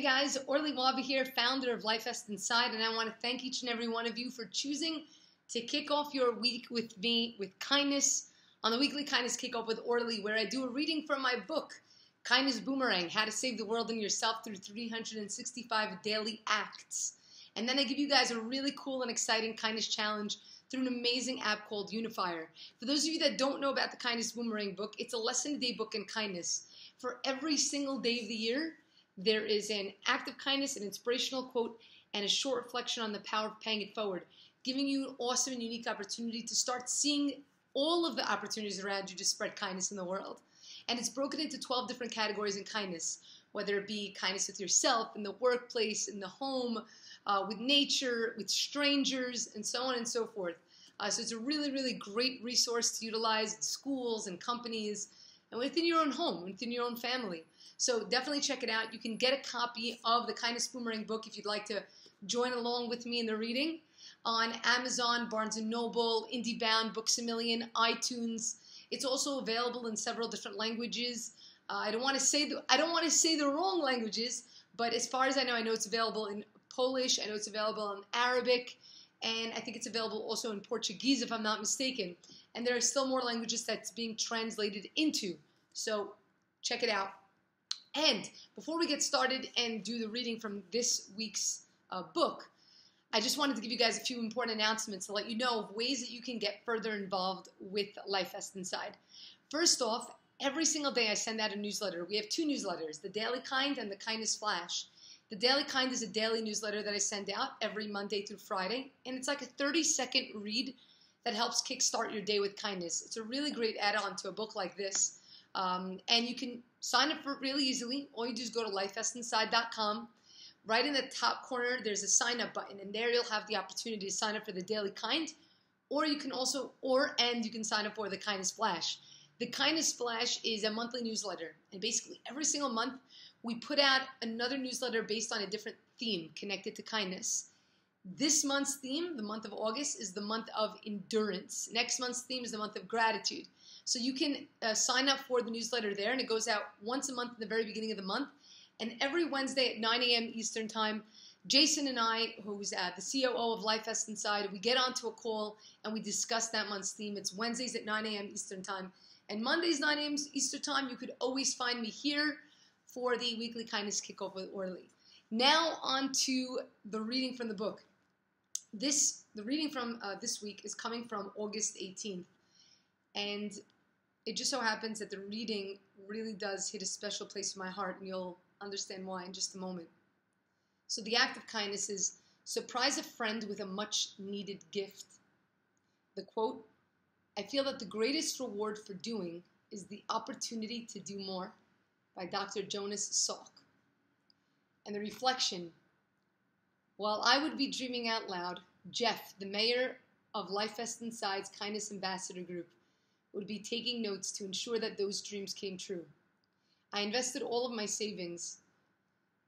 guys, Orly here, founder of LifeVestInside, and I want to thank each and every one of you for choosing to kick off your week with me with kindness on the weekly Kindness Kickoff with Orly, where I do a reading from my book, Kindness Boomerang, How to Save the World and Yourself Through 365 Daily Acts. And then I give you guys a really cool and exciting kindness challenge through an amazing app called Unifier. For those of you that don't know about the Kindness Boomerang book, it's a lesson-a-day book in kindness. For every single day of the year, there is an act of kindness, an inspirational quote, and a short reflection on the power of paying it forward, giving you an awesome and unique opportunity to start seeing all of the opportunities around you to spread kindness in the world. And it's broken into 12 different categories in kindness, whether it be kindness with yourself, in the workplace, in the home, with nature, with strangers, and so on and so forth. So it's a really, really great resource to utilize in schools and companies and within your own home, within your own family. So definitely check it out. You can get a copy of the Kindness Boomerang book if you'd like to join along with me in the reading on Amazon, Barnes & Noble, IndieBound, Books A Million, iTunes. It's also available in several different languages. I don't want to say the wrong languages, but as far as I know it's available in Polish. I know it's available in Arabic, and I think it's available also in Portuguese, if I'm not mistaken. And there are still more languages that's being translated into. So check it out. And before we get started and do the reading from this week's book, I just wanted to give you guys a few important announcements to let you know of ways that you can get further involved with LifeVestInside. First off, every single day I send out a newsletter. We have two newsletters, the Daily Kind and the Kindness Flash. The Daily Kind is a daily newsletter that I send out every Monday through Friday, and it's like a 30-second read that helps kickstart your day with kindness. It's a really great add-on to a book like this, and you can sign up for it really easily. All you do is go to LifeVestInside.com. Right in the top corner, there's a sign-up button, and there you'll have the opportunity to sign up for the Daily Kind, or you can also, you can sign up for the Kindness Flash. The Kindness Flash is a monthly newsletter, and basically every single month, we put out another newsletter based on a different theme connected to kindness. This month's theme, the month of August, is the month of endurance. Next month's theme is the month of gratitude. So you can sign up for the newsletter there, and it goes out once a month in the very beginning of the month. And every Wednesday at 9 a.m. Eastern Time, Jason and I, who's the COO of LifeVestInside, we get onto a call and we discuss that month's theme. It's Wednesdays at 9 a.m. Eastern Time. And Mondays, 9 a.m. Eastern Time, you could always find me here for the weekly Kindness Kickoff with Orly. Now on to the reading from the book. The reading from this week is coming from August 18th. And it just so happens that the reading really does hit a special place in my heart, and you'll understand why in just a moment. So the act of kindness is, surprise a friend with a much-needed gift. The quote, I feel that the greatest reward for doing is the opportunity to do more, by Dr. Jonas Salk. And the reflection, while I would be dreaming out loud, Jeff, the mayor of LifeVestInside's Kindness Ambassador Group, would be taking notes to ensure that those dreams came true. I invested all of my savings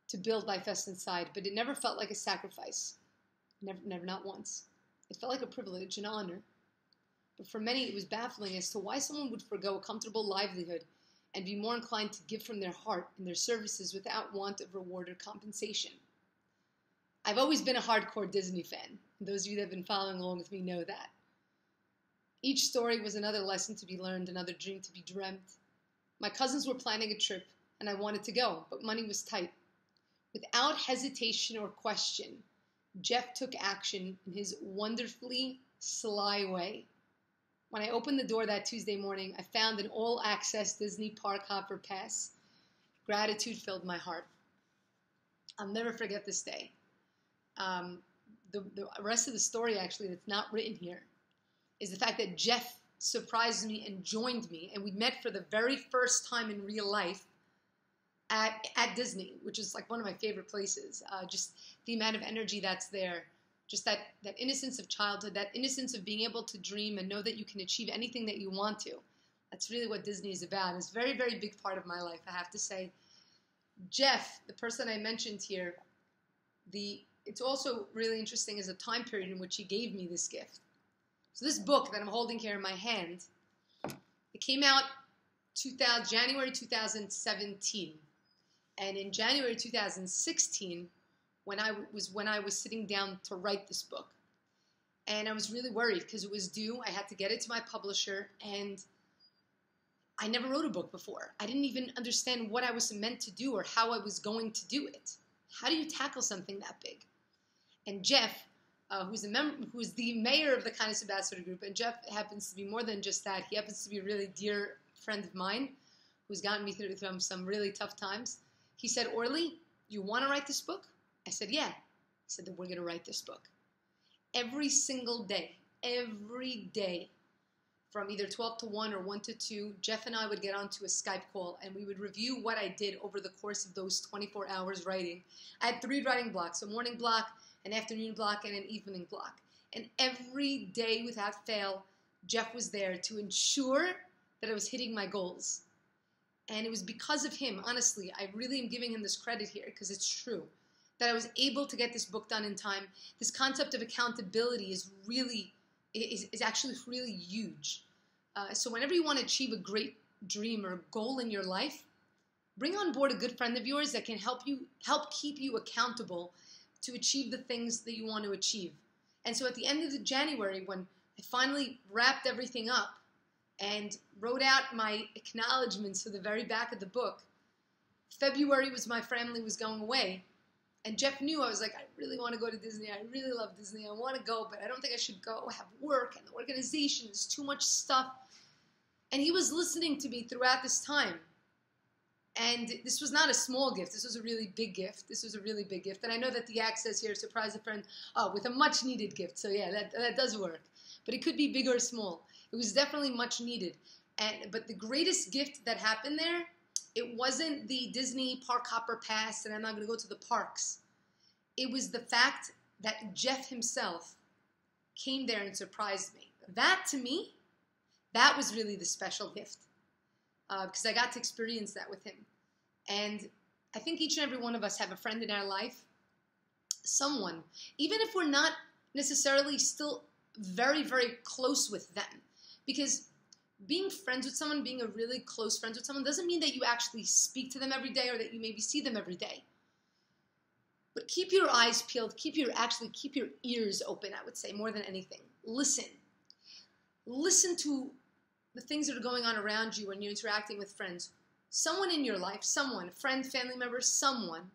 to build LifeVestInside, but it never felt like a sacrifice. Never, not once. It felt like a privilege, an honor. But for many, it was baffling as to why someone would forgo a comfortable livelihood and be more inclined to give from their heart and their services without want of reward or compensation. I've always been a hardcore Disney fan. Those of you that have been following along with me know that. Each story was another lesson to be learned, another dream to be dreamt. My cousins were planning a trip, and I wanted to go, but money was tight. Without hesitation or question, Jeff took action in his wonderfully sly way. When I opened the door that Tuesday morning, I found an all-access Disney Park Hopper pass. Gratitude filled my heart. I'll never forget this day. The rest of the story, actually, that's not written here, is the fact that Jeff surprised me and joined me, and we met for the very first time in real life at Disney, which is like one of my favorite places. Just the amount of energy that's there. Just that innocence of childhood, that innocence of being able to dream and know that you can achieve anything that you want to. That's really what Disney is about. It's a very, very big part of my life, I have to say. Jeff, the person I mentioned here, it's also really interesting as a time period in which he gave me this gift. So this book that I'm holding here in my hand, it came out January 2017. And in January 2016, when I was sitting down to write this book, and I was really worried because it was due. I had to get it to my publisher, and I never wrote a book before. I didn't even understand what I was meant to do or how I was going to do it. How do you tackle something that big? And Jeff, who's the mayor of the Kindness Ambassador Group, and Jeff happens to be more than just that. He happens to be a really dear friend of mine who's gotten me through some really tough times. He said, Orly, you want to write this book? I said, yeah. He said that we're going to write this book. Every single day, from either 12 to 1 or 1 to 2, Jeff and I would get onto a Skype call, and we would review what I did over the course of those 24 hours writing. I had 3 writing blocks, a morning block, an afternoon block, and an evening block. And every day without fail, Jeff was there to ensure that I was hitting my goals. And it was because of him, honestly. I really am giving him this credit here because it's true, that I was able to get this book done in time. This concept of accountability is actually really huge. So whenever you want to achieve a great dream or goal in your life, bring on board a good friend of yours that can help keep you accountable to achieve the things that you want to achieve. And so at the end of January, when I finally wrapped everything up and wrote out my acknowledgments for the very back of the book, February was my family was going away. And Jeff knew. I was like, I really want to go to Disney. I really love Disney. I want to go, but I don't think I should go. I have work and the organization. There's too much stuff. And he was listening to me throughout this time. And this was not a small gift. This was a really big gift. And I know that the act says here, surprise a friend, with a much needed gift. So yeah, that does work. But it could be big or small. It was definitely much needed. But the greatest gift that happened there, it wasn't the Disney park hopper pass and I'm not going to go to the parks. It was the fact that Jeff himself came there and surprised me. That, to me, that was really the special gift because I got to experience that with him. And I think each and every one of us have a friend in our life, someone, even if we're not necessarily still very, very close with them, because being friends with someone, being a really close friend with someone doesn't mean that you actually speak to them every day or that you maybe see them every day. But keep your eyes peeled, keep your ears open, I would say, more than anything. Listen. Listen to the things that are going on around you when you're interacting with friends. Someone in your life, someone, friend, family member, someone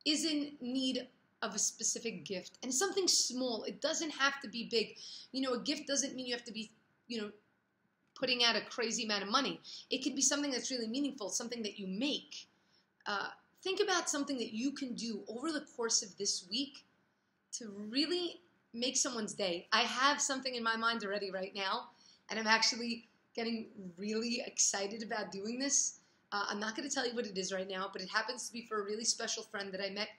is in need of a specific gift. And something small. It doesn't have to be big. A gift doesn't mean you have to be, putting out a crazy amount of money. It could be something that's really meaningful, something that you make. Think about something that you can do over the course of this week to really make someone's day. I have something in my mind already right now, and I'm actually getting really excited about doing this. I'm not going to tell you what it is right now, but it happens to be for a really special friend that I met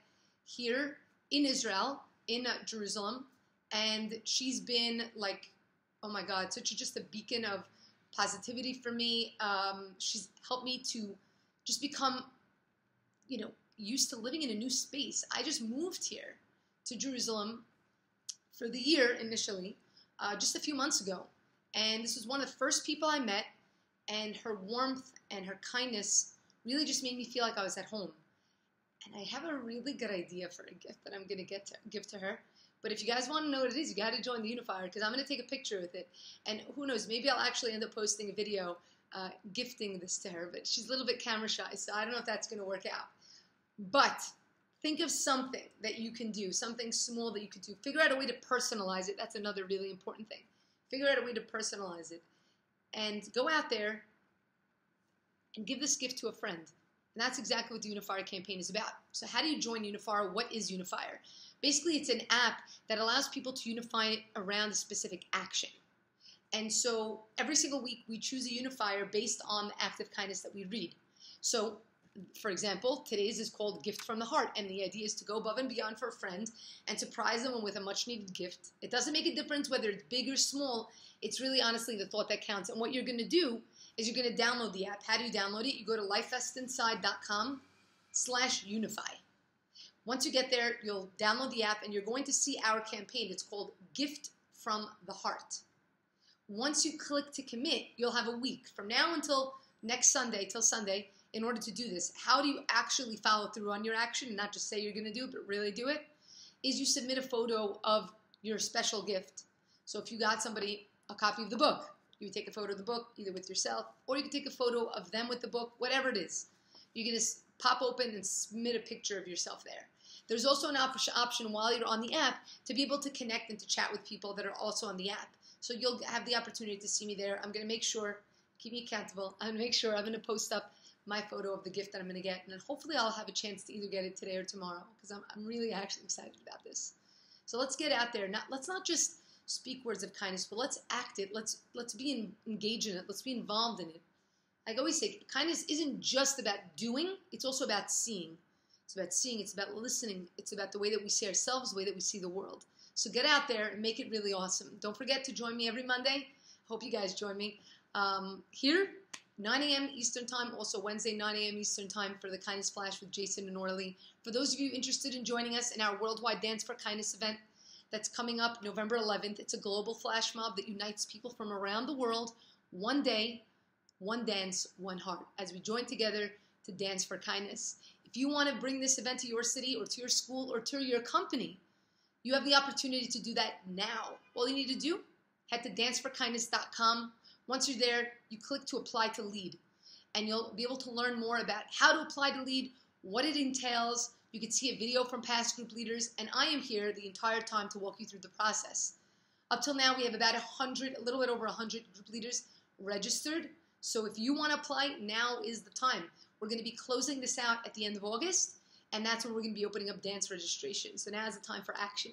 here in Israel, in Jerusalem, and she's been like, oh my God, just a beacon of positivity for me. She's helped me to just become, used to living in a new space. I just moved here to Jerusalem for the year initially, just a few months ago. And this was one of the first people I met, and her warmth and her kindness really just made me feel like I was at home. And I have a really good idea for a gift that I'm going to give to her. But if you guys want to know what it is, you got to join the Unifier because I'm going to take a picture with it. And who knows, maybe I'll actually end up posting a video gifting this to her. But she's a little bit camera shy, so I don't know if that's going to work out. But think of something that you can do, something small that you can do. Figure out a way to personalize it. That's another really important thing. Figure out a way to personalize it. And go out there and give this gift to a friend. And that's exactly what the Unifyre campaign is about. So how do you join Unifyre? What is Unifyre? Basically, it's an app that allows people to unify around a specific action. And so every single week, we choose a Unifier based on the act of kindness that we read. So, for example, today's is called Gift from the Heart. And the idea is to go above and beyond for a friend and surprise them with a much-needed gift. It doesn't make a difference whether it's big or small. It's really, honestly, the thought that counts. And what you're going to do is you're going to download the app. How do you download it? You go to LifeVestInside.com/Unify. Once you get there, you'll download the app, and you're going to see our campaign. It's called Gift from the Heart. Once you click to commit, you'll have a week from now until next Sunday, till Sunday, in order to do this, how do you actually follow through on your action and not just say you're going to do it, but really do it, is you submit a photo of your special gift. So if you got somebody a copy of the book, you would take a photo of the book either with yourself, or you could take a photo of them with the book, whatever it is. You're going to pop open and submit a picture of yourself there. There's also an option while you're on the app to be able to connect and to chat with people that are also on the app. So you'll have the opportunity to see me there. I'm going to make sure, keep me accountable, I'm going to make sure I'm going to post up my photo of the gift that I'm going to get. And then hopefully I'll have a chance to either get it today or tomorrow, because I'm really actually excited about this. So let's get out there. Let's not just speak words of kindness, but let's act it. Let's be engaged in it. Let's be involved in it. Like I always say, kindness isn't just about doing. It's also about seeing. It's about seeing. It's about listening. It's about the way that we see ourselves, the way that we see the world. So get out there and make it really awesome. Don't forget to join me every Monday. Hope you guys join me here, 9 a.m. Eastern Time. Also Wednesday, 9 a.m. Eastern Time for the Kindness Flash with Jason and Orly. For those of you interested in joining us in our Worldwide Dance for Kindness event that's coming up November 11th, it's a global flash mob that unites people from around the world. One day, one dance, one heart, as we join together to dance for kindness. If you want to bring this event to your city or to your school or to your company, you have the opportunity to do that now. All you need to do, head to danceforkindness.com. Once you're there, you click to apply to lead, and you'll be able to learn more about how to apply to lead, what it entails. You can see a video from past group leaders, and I am here the entire time to walk you through the process. Up till now, we have about 100, a little bit over 100 group leaders registered. So if you want to apply, now is the time. We're going to be closing this out at the end of August, and that's when we're going to be opening up dance registration. So now is the time for action.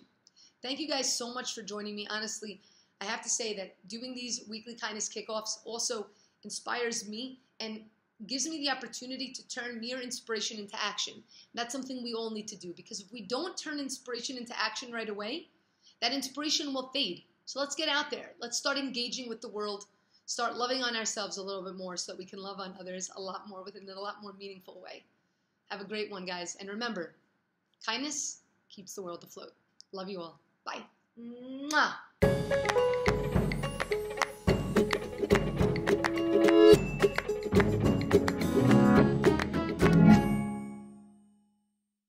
Thank you guys so much for joining me. Honestly, I have to say that doing these weekly kindness kickoffs also inspires me and gives me the opportunity to turn mere inspiration into action. That's something we all need to do, because if we don't turn inspiration into action right away, that inspiration will fade. So let's get out there. Let's start engaging with the world. Start loving on ourselves a little bit more so that we can love on others a lot more within a lot more meaningful way. Have a great one, guys. And remember, kindness keeps the world afloat. Love you all. Bye. Mwah.